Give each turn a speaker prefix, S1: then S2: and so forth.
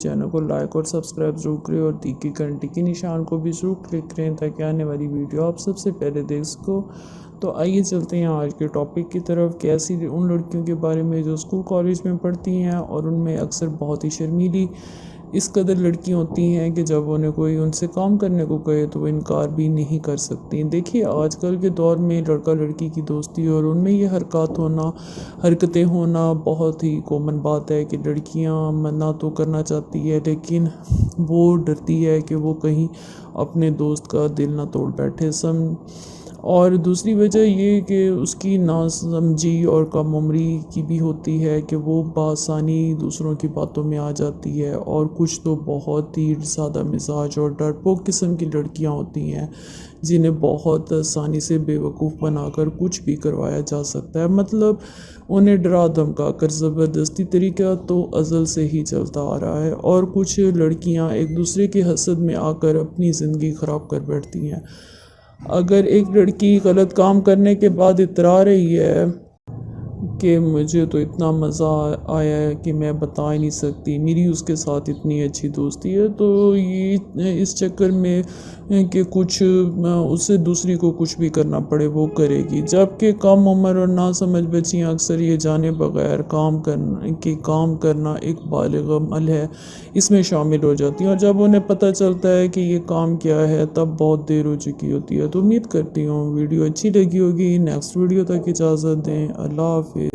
S1: Channel को like और subscribe जरूर करें और दी की घंटी के निशान को भी जरूर क्लिक करें ताकि आने वाली वीडियो आप सबसे पहले देख सको। तो आइए चलते हैं आज के टॉपिक की तरफ कि ऐसी उन लड़कियों के बारे में जो स्कूल कॉलेज में पढ़ती हैं और उनमें अक्सर बहुत ही शर्मीली इस कदर लड़कियां होती हैं कि जब उन्हें कोई उनसे काम करने को कहे तो वो इनकार भी नहीं कर सकती। देखिए आजकल के दौर में लड़का लड़की की दोस्ती और उनमें ये हरकतें होना बहुत ही कॉमन बात है कि लड़कियां मना तो करना चाहती है लेकिन वो डरती है कि वो कहीं अपने दोस्त का दिल ना तोड़ बैठे। और दूसरी वजह ये कि उसकी नासमझी और कम उम्री की भी होती है कि वो बआसानी दूसरों की बातों में आ जाती है। और कुछ तो बहुत ही सादा मिजाज और डरपोक किस्म की लड़कियां होती हैं जिन्हें बहुत आसानी से बेवकूफ़ बनाकर कुछ भी करवाया जा सकता है। मतलब उन्हें डरा धमका कर ज़बरदस्ती तरीका तो अज़ल से ही चलता आ रहा है। और कुछ लड़कियां एक दूसरे के हसद में आकर अपनी ज़िंदगी ख़राब कर बैठती हैं। अगर एक लड़की गलत काम करने के बाद इतरा रही है कि मुझे तो इतना मज़ा आया है कि मैं बता ही नहीं सकती, मेरी उसके साथ इतनी अच्छी दोस्ती है, तो ये इस चक्कर में कि कुछ उससे दूसरी को कुछ भी करना पड़े वो करेगी। जबकि कम उम्र और ना समझ बच्चियाँ अक्सर ये जाने बगैर काम करना एक बालिग अमल है इसमें शामिल हो जाती हैं। और जब उन्हें पता चलता है कि ये काम क्या है तब बहुत देर हो चुकी होती है। तो उम्मीद करती हूँ वीडियो अच्छी लगी होगी। नेक्स्ट वीडियो तक इजाज़त दें। अल्लाह हाफिज़।